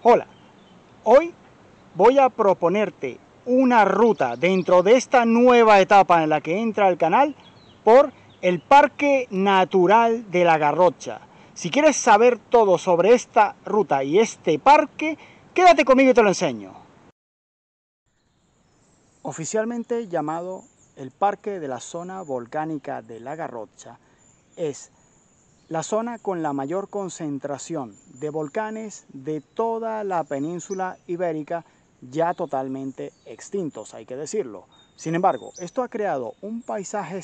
Hola, hoy voy a proponerte una ruta dentro de esta nueva etapa en la que entra el canal por el Parque Natural de la Garrocha. Si quieres saber todo sobre esta ruta y este parque, quédate conmigo y te lo enseño. Oficialmente llamado el Parque de la Zona Volcánica de la Garrocha, es la zona con la mayor concentración de volcanes de toda la península ibérica, ya totalmente extintos, hay que decirlo. Sin embargo, esto ha creado un paisaje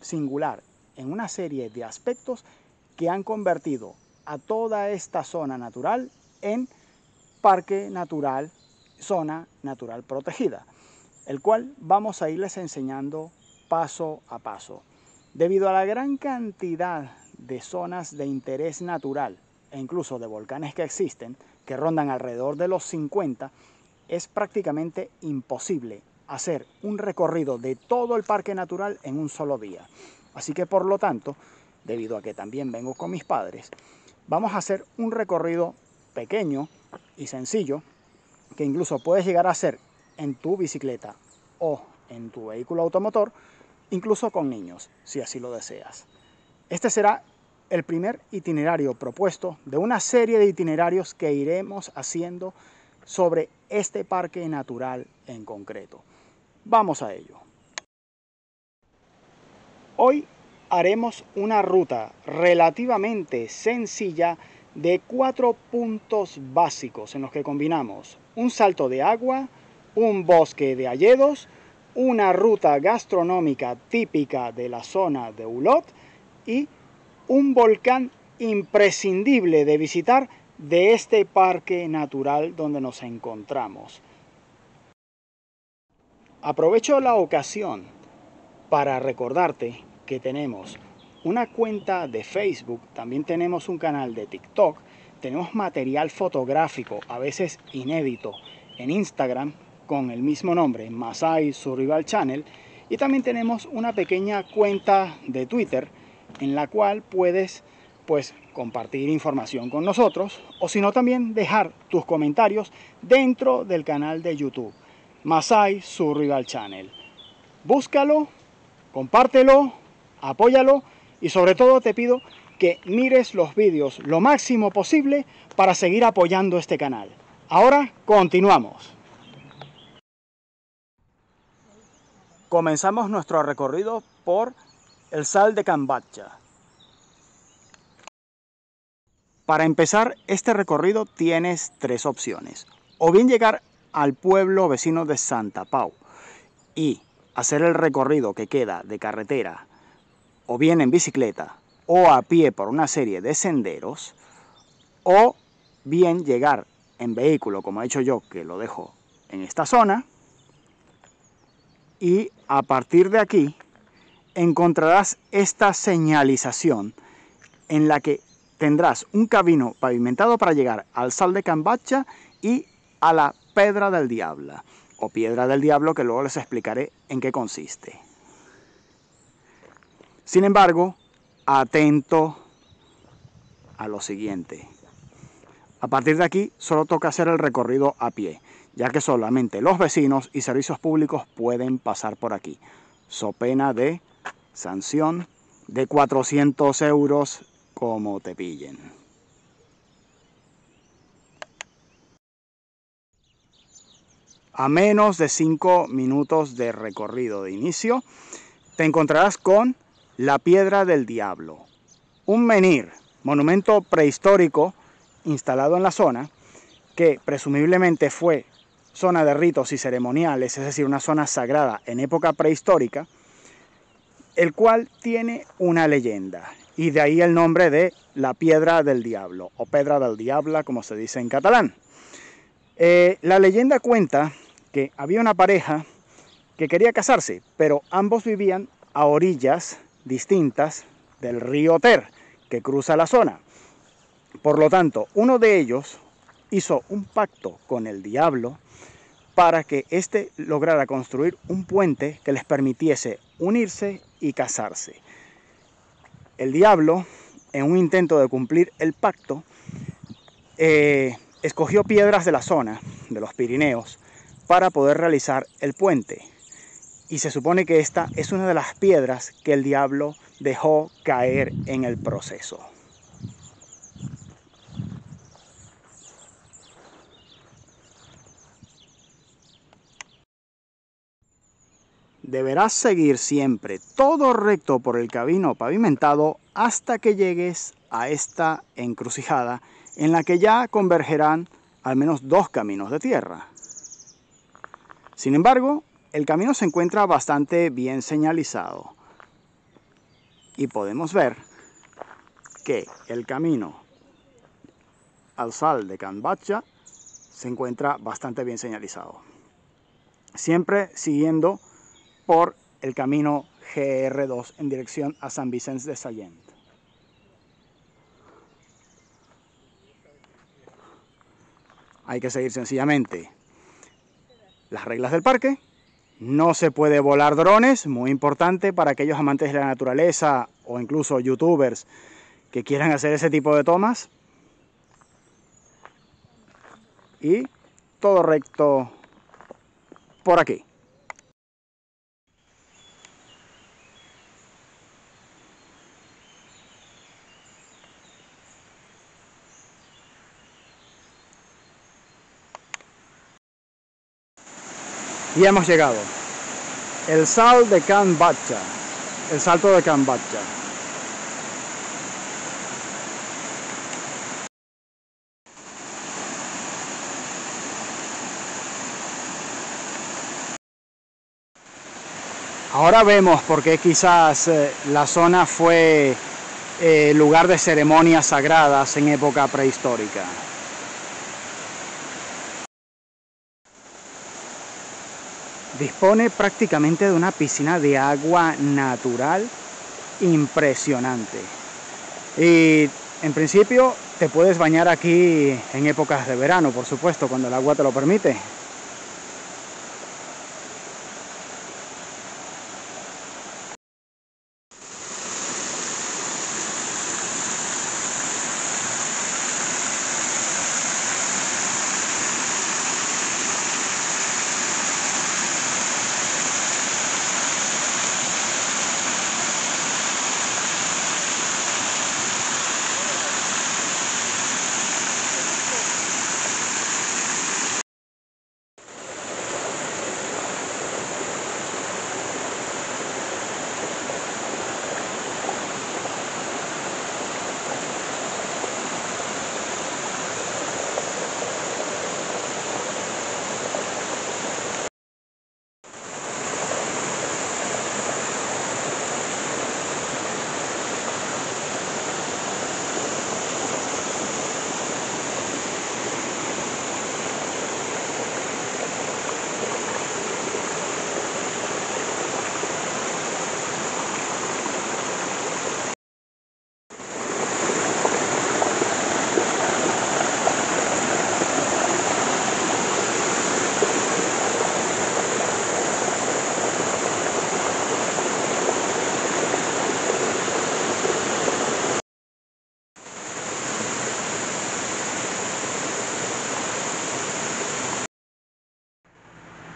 singular en una serie de aspectos que han convertido a toda esta zona natural en parque natural, zona natural protegida, el cual vamos a irles enseñando paso a paso. Debido a la gran cantidad de zonas de interés natural e incluso de volcanes que existen, que rondan alrededor de los 50, es prácticamente imposible hacer un recorrido de todo el parque natural en un solo día. Así que por lo tanto, debido a que también vengo con mis padres, vamos a hacer un recorrido pequeño y sencillo que incluso puedes llegar a hacer en tu bicicleta o en tu vehículo automotor, incluso con niños, si así lo deseas. Este será el primer itinerario propuesto de una serie de itinerarios que iremos haciendo sobre este parque natural en concreto. Vamos a ello. Hoy haremos una ruta relativamente sencilla de 4 puntos básicos en los que combinamos un salto de agua, un bosque de hayedos, una ruta gastronómica típica de la zona de Hulot y un volcán imprescindible de visitar de este parque natural donde nos encontramos. Aprovecho la ocasión para recordarte que tenemos una cuenta de Facebook, también tenemos un canal de TikTok, tenemos material fotográfico, a veces inédito, en Instagram con el mismo nombre, Masai Survival Channel, y también tenemos una pequeña cuenta de Twitter en la cual puedes compartir información con nosotros, o si no también dejar tus comentarios dentro del canal de YouTube, Masai Survival Channel. Búscalo, compártelo, apóyalo y sobre todo te pido que mires los vídeos lo máximo posible para seguir apoyando este canal. Ahora continuamos. Comenzamos nuestro recorrido por el Sal de Can Batlle. Para empezar este recorrido tienes tres opciones. O bien llegar al pueblo vecino de Santa Pau y hacer el recorrido que queda de carretera, o bien en bicicleta o a pie por una serie de senderos, o bien llegar en vehículo, como he hecho yo, que lo dejo en esta zona, y a partir de aquí encontrarás esta señalización en la que tendrás un camino pavimentado para llegar al Sal de Can Batlle y a la Pedra del Diablo, o Piedra del Diablo, que luego les explicaré en qué consiste. Sin embargo, atento a lo siguiente. A partir de aquí solo toca hacer el recorrido a pie, ya que solamente los vecinos y servicios públicos pueden pasar por aquí, so pena de sanción de 400 euros como te pillen. A menos de 5 minutos de recorrido de inicio, te encontrarás con la Piedra del Diablo, un menhir, monumento prehistórico instalado en la zona, que presumiblemente fue zona de ritos y ceremoniales, es decir, una zona sagrada en época prehistórica, el cual tiene una leyenda, y de ahí el nombre de la Piedra del Diablo, o Pedra del Diablo, como se dice en catalán. La leyenda cuenta que había una pareja que quería casarse, pero ambos vivían a orillas distintas del río Ter, que cruza la zona. Por lo tanto, uno de ellos hizo un pacto con el diablo para que éste lograra construir un puente que les permitiese unirse y casarse. El diablo, en un intento de cumplir el pacto, escogió piedras de la zona, de los Pirineos, para poder realizar el puente. Y se supone que esta es una de las piedras que el diablo dejó caer en el proceso. Deberás seguir siempre todo recto por el camino pavimentado hasta que llegues a esta encrucijada en la que ya convergerán al menos dos caminos de tierra. Sin embargo, el camino se encuentra bastante bien señalizado y podemos ver que el camino al Sal de Can Batlle se encuentra bastante bien señalizado. Siempre siguiendo por el camino GR2 en dirección a Sant Vicenç de Sallent. Hay que seguir sencillamente las reglas del parque. No se puede volar drones, muy importante para aquellos amantes de la naturaleza o incluso youtubers que quieran hacer ese tipo de tomas. Y todo recto por aquí. Y hemos llegado. El Sal de Can Batlle, el salto de Can Batlle. Ahora vemos por qué quizás la zona fue lugar de ceremonias sagradas en época prehistórica. Dispone prácticamente de una piscina de agua natural impresionante. Y en principio te puedes bañar aquí en épocas de verano, por supuesto, cuando el agua te lo permite.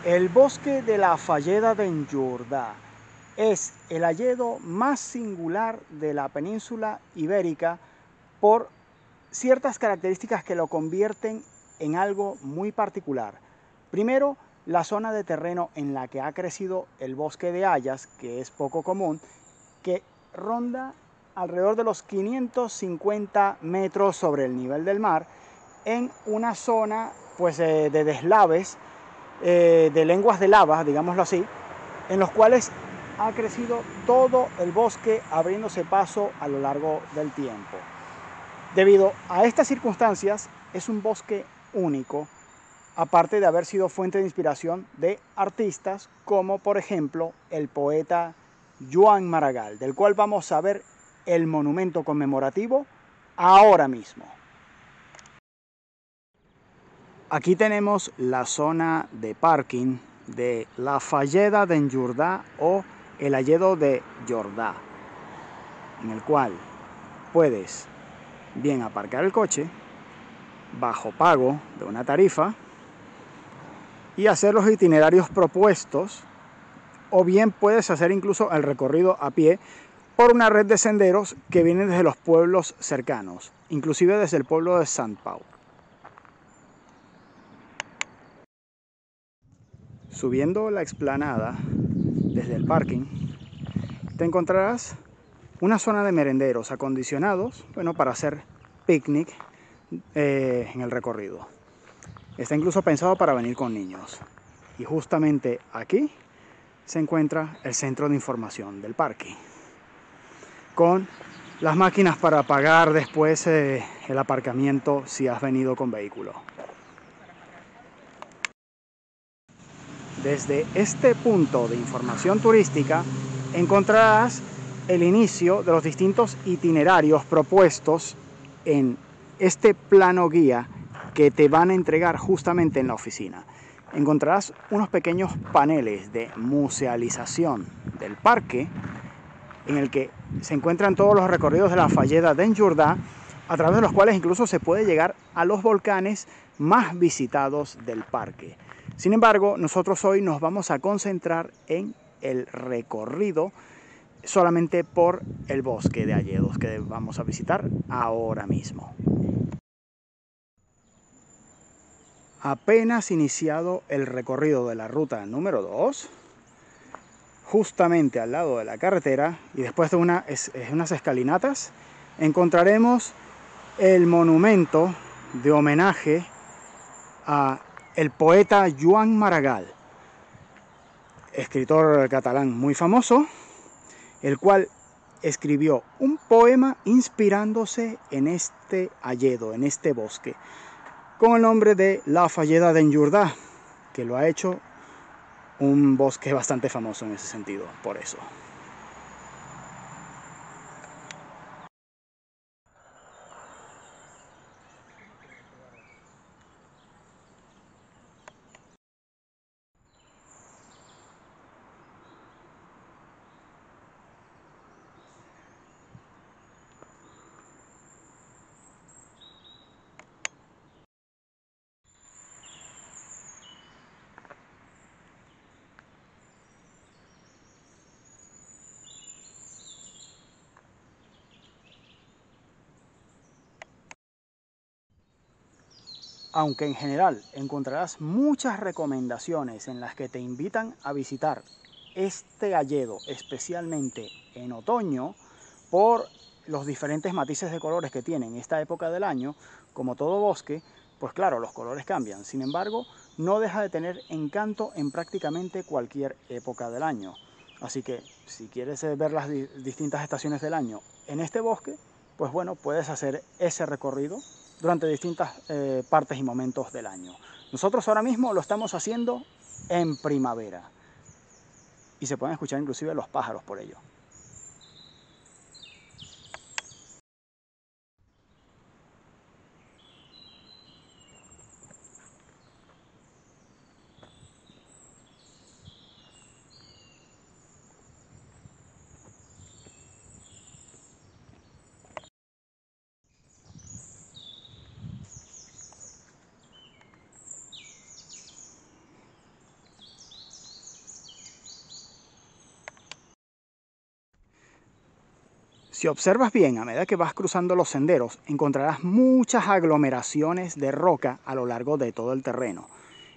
El bosque de la Falleda d'en Jordà es el hayedo más singular de la península ibérica por ciertas características que lo convierten en algo muy particular. Primero, la zona de terreno en la que ha crecido el bosque de hayas, que es poco común, que ronda alrededor de los 550 metros sobre el nivel del mar, en una zona pues, de deslaves, de lenguas de lava, digámoslo así, en los cuales ha crecido todo el bosque abriéndose paso a lo largo del tiempo. Debido a estas circunstancias, es un bosque único, aparte de haber sido fuente de inspiración de artistas como por ejemplo el poeta Joan Maragall, del cual vamos a ver el monumento conmemorativo ahora mismo. Aquí tenemos la zona de parking de la Falleda d'en Jordà o el hayedo de Jordà, en el cual puedes bien aparcar el coche bajo pago de una tarifa y hacer los itinerarios propuestos, o bien puedes hacer incluso el recorrido a pie por una red de senderos que vienen desde los pueblos cercanos, inclusive desde el pueblo de Sant Pau. Subiendo la explanada desde el parking, te encontrarás una zona de merenderos acondicionados, bueno, para hacer picnic en el recorrido. Está incluso pensado para venir con niños. Y justamente aquí se encuentra el centro de información del parque, con las máquinas para pagar después el aparcamiento si has venido con vehículo. Desde este punto de información turística encontrarás el inicio de los distintos itinerarios propuestos en este plano guía que te van a entregar justamente en la oficina. Encontrarás unos pequeños paneles de musealización del parque en el que se encuentran todos los recorridos de la Falleda d'en Jordà, a través de los cuales incluso se puede llegar a los volcanes más visitados del parque. Sin embargo, nosotros hoy nos vamos a concentrar en el recorrido solamente por el bosque de Alledos, que vamos a visitar ahora mismo. Apenas iniciado el recorrido de la ruta número 2, justamente al lado de la carretera y después de unas escalinatas, encontraremos el monumento de homenaje a el poeta Joan Maragall, escritor catalán muy famoso, el cual escribió un poema inspirándose en este alledo, en este bosque, con el nombre de La Falleda d'en Jordà, que lo ha hecho un bosque bastante famoso en ese sentido, por eso. Aunque en general encontrarás muchas recomendaciones en las que te invitan a visitar este alledo, especialmente en otoño, por los diferentes matices de colores que tiene en esta época del año, como todo bosque, pues claro, los colores cambian. Sin embargo, no deja de tener encanto en prácticamente cualquier época del año. Así que si quieres ver las distintas estaciones del año en este bosque, pues bueno, puedes hacer ese recorrido durante distintas partes y momentos del año. Nosotros ahora mismo lo estamos haciendo en primavera y se pueden escuchar inclusive los pájaros por ello. Si observas bien, a medida que vas cruzando los senderos, encontrarás muchas aglomeraciones de roca a lo largo de todo el terreno.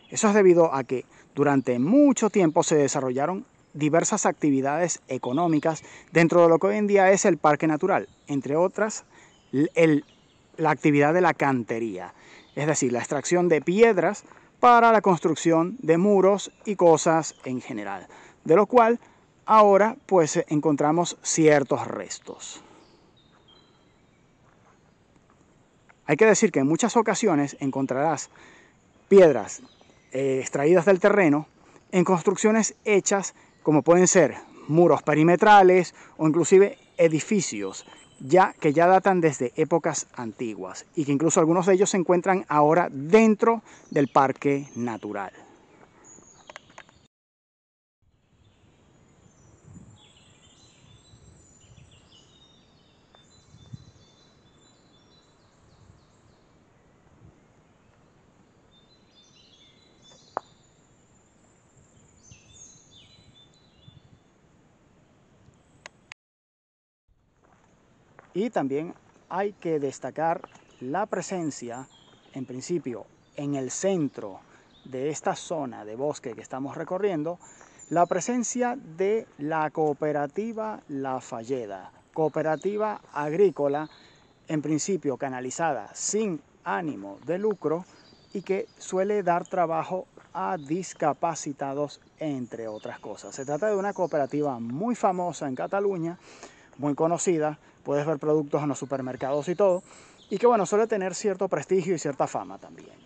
Eso es debido a que durante mucho tiempo se desarrollaron diversas actividades económicas dentro de lo que hoy en día es el parque natural, entre otras la actividad de la cantería, es decir, la extracción de piedras para la construcción de muros y cosas en general, de lo cual ahora pues encontramos ciertos restos. Hay que decir que en muchas ocasiones encontrarás piedras extraídas del terreno en construcciones hechas como pueden ser muros perimetrales o inclusive edificios que ya datan desde épocas antiguas y que incluso algunos de ellos se encuentran ahora dentro del parque natural. Y también hay que destacar la presencia, en principio, en el centro de esta zona de bosque que estamos recorriendo, la presencia de la cooperativa La Falleda, cooperativa agrícola, en principio canalizada sin ánimo de lucro y que suele dar trabajo a discapacitados, entre otras cosas. Se trata de una cooperativa muy famosa en Cataluña, muy conocida, puedes ver productos en los supermercados y todo, y que bueno, suele tener cierto prestigio y cierta fama también.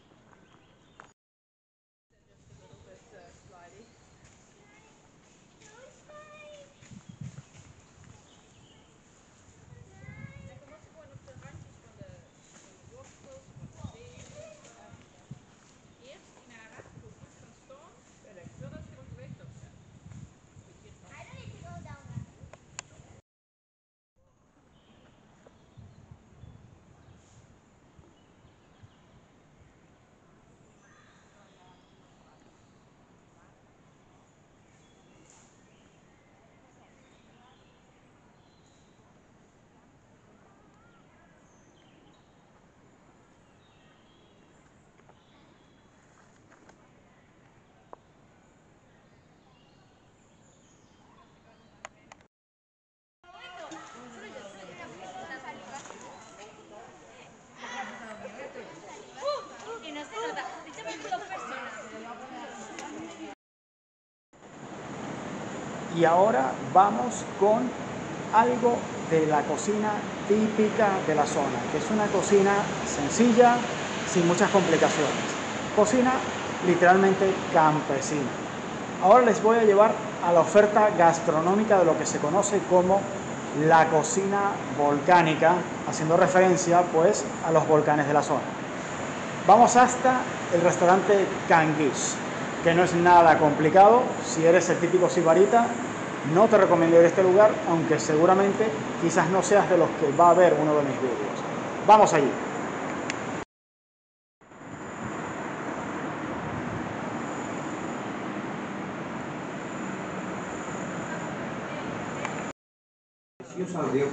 Y ahora vamos con algo de la cocina típica de la zona, que es una cocina sencilla, sin muchas complicaciones. Cocina literalmente campesina. Ahora les voy a llevar a la oferta gastronómica de lo que se conoce como la cocina volcánica, haciendo referencia pues a los volcanes de la zona. Vamos hasta el restaurante Canguix, que no es nada complicado. Si eres el típico sibarita, no te recomiendo ir a este lugar, aunque seguramente quizás no seas de los que va a ver uno de mis vídeos. Vamos allí.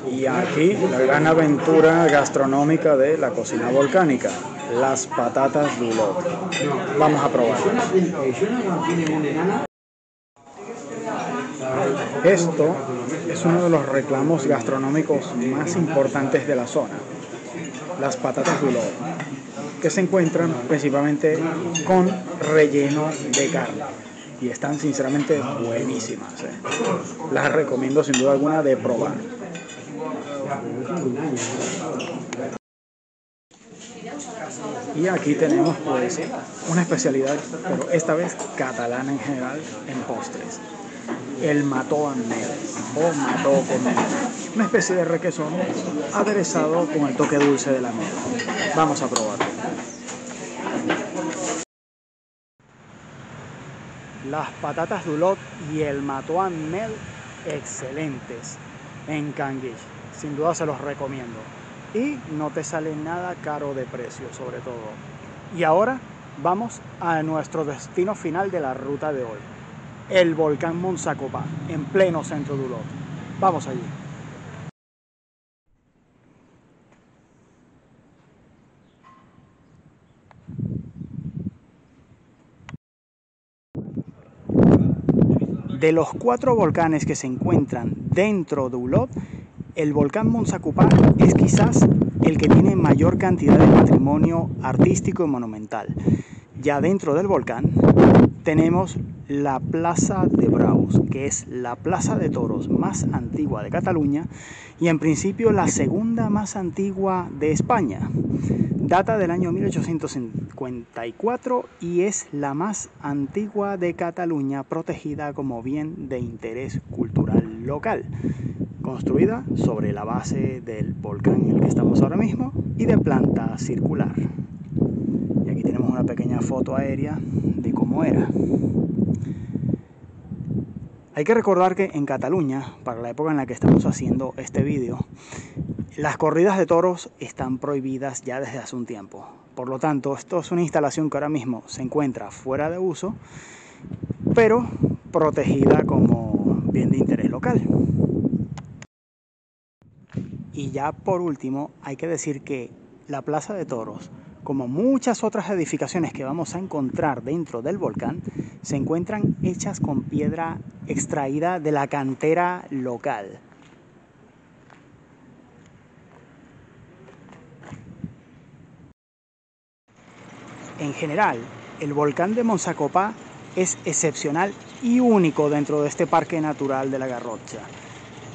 Y aquí la gran aventura gastronómica de la cocina volcánica, las patatas d'Olot. Vamos a probarlas. Esto es uno de los reclamos gastronómicos más importantes de la zona, las patatas d'Olot, que se encuentran principalmente con relleno de carne y están sinceramente buenísimas. Las recomiendo sin duda alguna de probar. Y aquí tenemos pues una especialidad, pero esta vez catalana en general, en postres. El mató amb mel o mató con mel, una especie de requesón aderezado con el toque dulce de la mel. Vamos a probarlo. Las patatas d'Olot y el mató amb mel, excelentes en Canguix, sin duda se los recomiendo y no te sale nada caro de precio sobre todo. Y ahora vamos a nuestro destino final de la ruta de hoy, el volcán Montsacopà, en pleno centro de Olot. Vamos allí. De los 4 volcanes que se encuentran dentro de Olot, el volcán Montsacopà es quizás el que tiene mayor cantidad de patrimonio artístico y monumental. Ya dentro del volcán tenemos la Plaza de Braus, que es la plaza de toros más antigua de Cataluña y en principio la segunda más antigua de España. Data del año 1854 y es la más antigua de Cataluña, protegida como bien de interés cultural local, construida sobre la base del volcán en el que estamos ahora mismo y de planta circular. Y aquí tenemos una pequeña foto aérea de cómo era. Hay que recordar que en Cataluña, para la época en la que estamos haciendo este vídeo, las corridas de toros están prohibidas ya desde hace un tiempo. Por lo tanto, esto es una instalación que ahora mismo se encuentra fuera de uso, pero protegida como bien de interés local. Y ya por último, hay que decir que la Plaza de Toros, como muchas otras edificaciones que vamos a encontrar dentro del volcán, se encuentran hechas con piedra extraída de la cantera local. En general, el volcán de Monzacopá es excepcional y único dentro de este parque natural de la Garrotxa,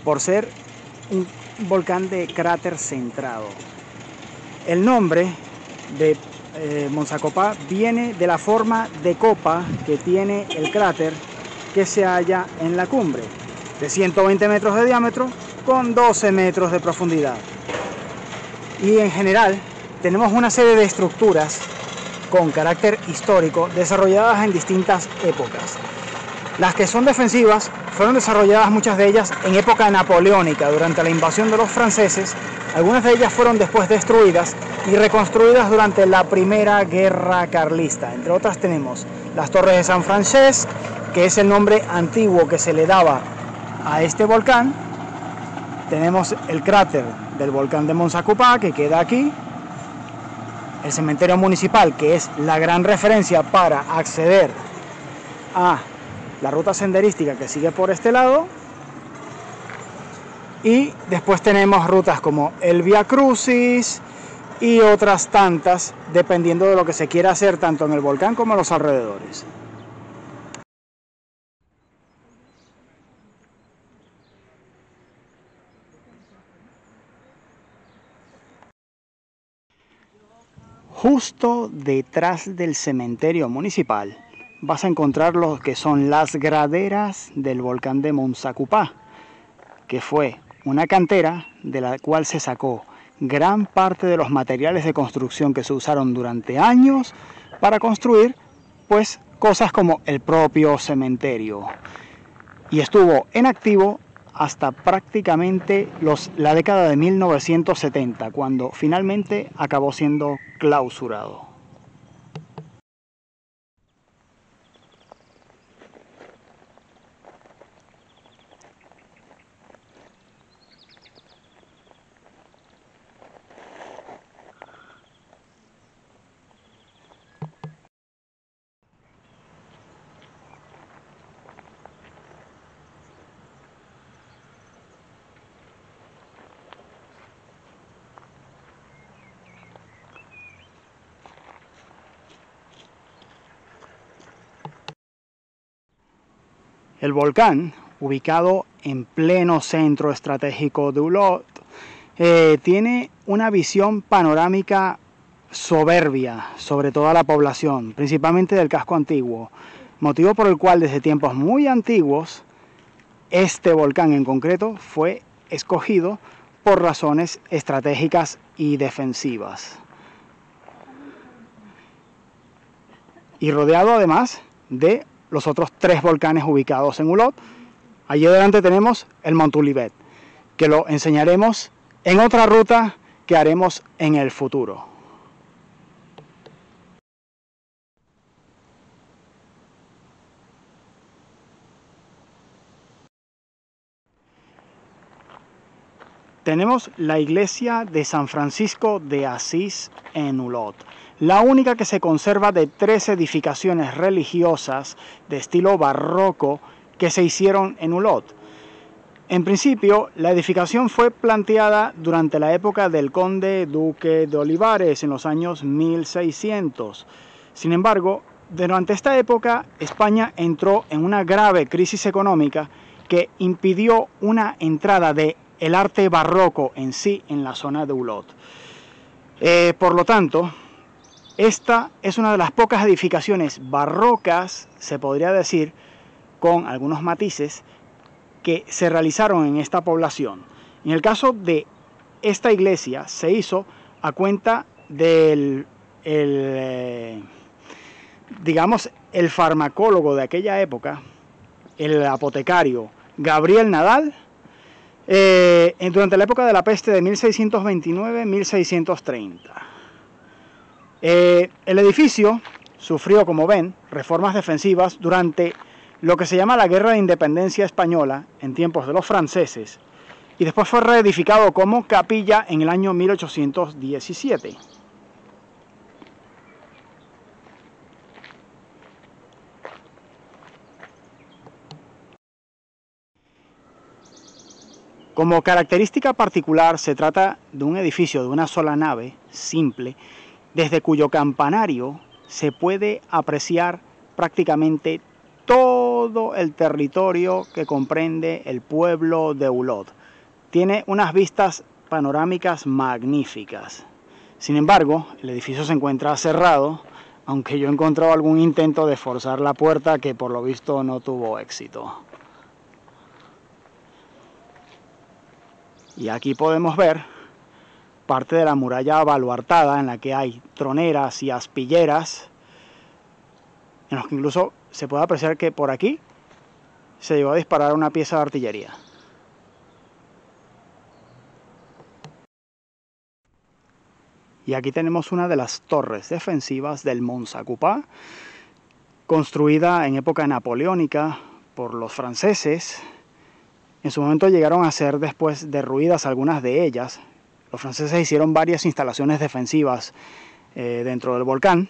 por ser un volcán de cráter centrado. El nombre de Monzacopá viene de la forma de copa que tiene el cráter que se halla en la cumbre, de 120 metros de diámetro con 12 metros de profundidad. Y en general tenemos una serie de estructuras con carácter histórico desarrolladas en distintas épocas. Las que son defensivas fueron desarrolladas muchas de ellas en época napoleónica durante la invasión de los franceses. Algunas de ellas fueron después destruidas y reconstruidas durante la Primera Guerra Carlista. Entre otras tenemos las Torres de San Francesc, que es el nombre antiguo que se le daba a este volcán. Tenemos el cráter del volcán de Monzacopá, que queda aquí. El cementerio municipal, que es la gran referencia para acceder a la ruta senderística que sigue por este lado. Y después tenemos rutas como el Via Crucis y otras tantas, dependiendo de lo que se quiera hacer tanto en el volcán como en los alrededores. Justo detrás del cementerio municipal vas a encontrar lo que son las graderas del volcán de Monzacopá, que fue una cantera de la cual se sacó gran parte de los materiales de construcción que se usaron durante años para construir pues cosas como el propio cementerio, y estuvo en activo hasta prácticamente la década de 1970, cuando finalmente acabó siendo clausurado. El volcán, ubicado en pleno centro estratégico de Olot, tiene una visión panorámica soberbia sobre toda la población, principalmente del casco antiguo, motivo por el cual desde tiempos muy antiguos este volcán en concreto fue escogido por razones estratégicas y defensivas. Y rodeado además de los otros 3 volcanes ubicados en Olot. Allí adelante tenemos el Montolivet, que lo enseñaremos en otra ruta que haremos en el futuro. Tenemos la iglesia de San Francisco de Asís en Olot, la única que se conserva de 3 edificaciones religiosas de estilo barroco que se hicieron en Olot. En principio, la edificación fue planteada durante la época del conde duque de Olivares, en los años 1600. Sin embargo, durante esta época, España entró en una grave crisis económica que impidió una entrada del arte barroco en sí en la zona de Olot. Por lo tanto, esta es una de las pocas edificaciones barrocas, se podría decir, con algunos matices, que se realizaron en esta población. En el caso de esta iglesia se hizo a cuenta del digamos, el farmacólogo de aquella época, el apotecario Gabriel Nadal, durante la época de la peste de 1629-1630. El edificio sufrió, como ven, reformas defensivas durante lo que se llama la Guerra de Independencia Española, en tiempos de los franceses, y después fue reedificado como capilla en el año 1817. Como característica particular, se trata de un edificio de una sola nave, simple, desde cuyo campanario se puede apreciar prácticamente todo el territorio que comprende el pueblo de Hulot. Tiene unas vistas panorámicas magníficas. Sin embargo, el edificio se encuentra cerrado, aunque yo he encontrado algún intento de forzar la puerta que por lo visto no tuvo éxito. Y aquí podemos ver parte de la muralla baluartada en la que hay troneras y aspilleras, en los que incluso se puede apreciar que por aquí se llegó a disparar una pieza de artillería. Y aquí tenemos una de las torres defensivas del Mont Sacoupá, construida en época napoleónica por los franceses. En su momento llegaron a ser después derruidas algunas de ellas. Los franceses hicieron varias instalaciones defensivas dentro del volcán.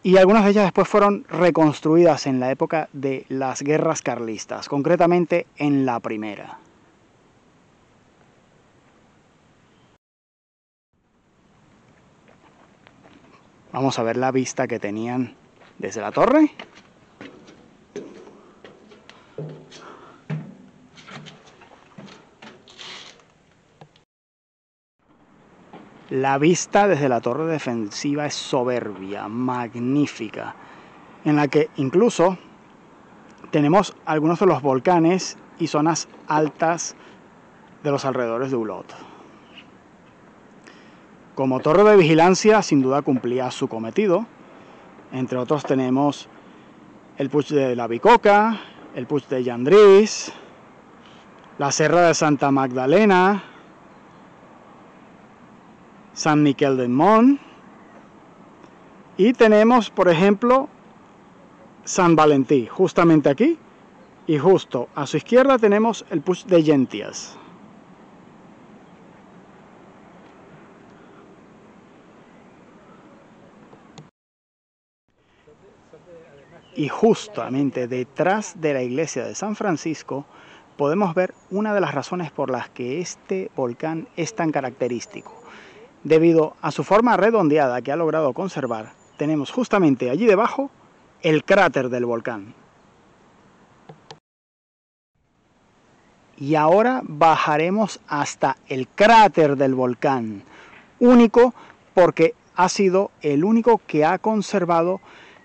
Y algunas de ellas después fueron reconstruidas en la época de las guerras carlistas, concretamente en la primera. Vamos a ver la vista que tenían desde la torre. La vista desde la torre defensiva es soberbia, magnífica, en la que incluso tenemos algunos de los volcanes y zonas altas de los alrededores de Hulot. Como torre de vigilancia, sin duda cumplía su cometido. Entre otros tenemos el Puig de la Bicoca, el Puig de Llandris, la Serra de Santa Magdalena, San Miquel del Mont, y tenemos, por ejemplo, San Valentí, justamente aquí, y justo a su izquierda tenemos el Puig de Llenties. Y justamente detrás de la iglesia de San Francisco podemos ver una de las razones por las que este volcán es tan característico. Debido a su forma redondeada que ha logrado conservar, tenemos justamente allí debajo el cráter del volcán. Y ahora bajaremos hasta el cráter del volcán, único porque ha sido el único que ha conservado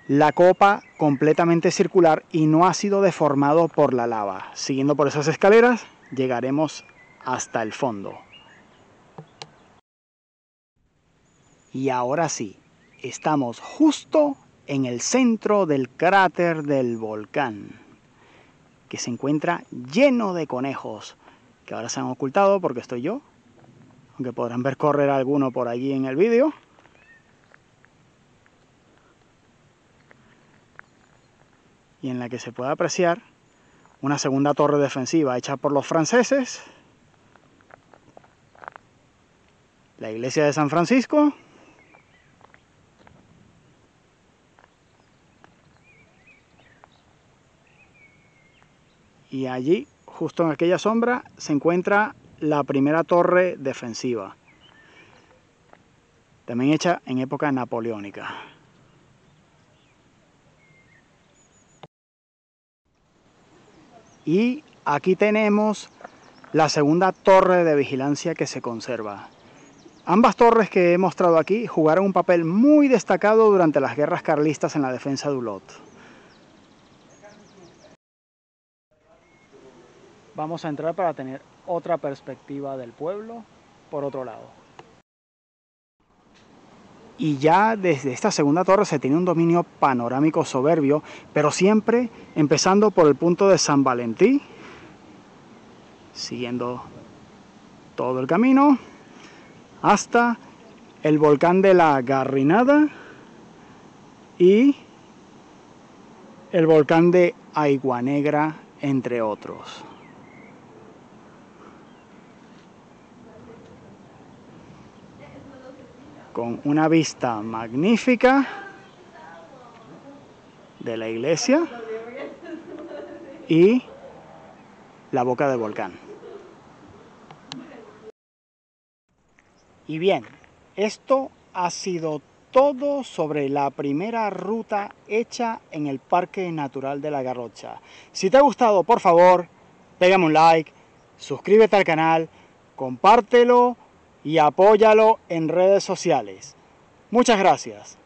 la copa completamente circular y no ha sido deformado por la lava. Siguiendo por esas escaleras, llegaremos hasta el fondo. Y ahora sí, estamos justo en el centro del cráter del volcán, que se encuentra lleno de conejos, que ahora se han ocultado porque estoy yo, aunque podrán ver correr alguno por allí en el vídeo. Y en la que se puede apreciar una segunda torre defensiva hecha por los franceses, la iglesia de San Francisco, y allí, justo en aquella sombra, se encuentra la primera torre defensiva, también hecha en época napoleónica. Y aquí tenemos la segunda torre de vigilancia que se conserva. Ambas torres que he mostrado aquí jugaron un papel muy destacado durante las guerras carlistas en la defensa de Hulot. Vamos a entrar para tener otra perspectiva del pueblo por otro lado. Y ya desde esta segunda torre se tiene un dominio panorámico soberbio, pero siempre empezando por el punto de San Valentí, siguiendo todo el camino hasta el volcán de la Garrinada y el volcán de Aigua Negra, entre otros. con una vista magnífica de la iglesia y la boca del volcán. Y bien, esto ha sido todo sobre la primera ruta hecha en el Parque Natural de la Garrocha. Si te ha gustado, por favor, pégame un like, suscríbete al canal, compártelo y apóyalo en redes sociales. Muchas gracias.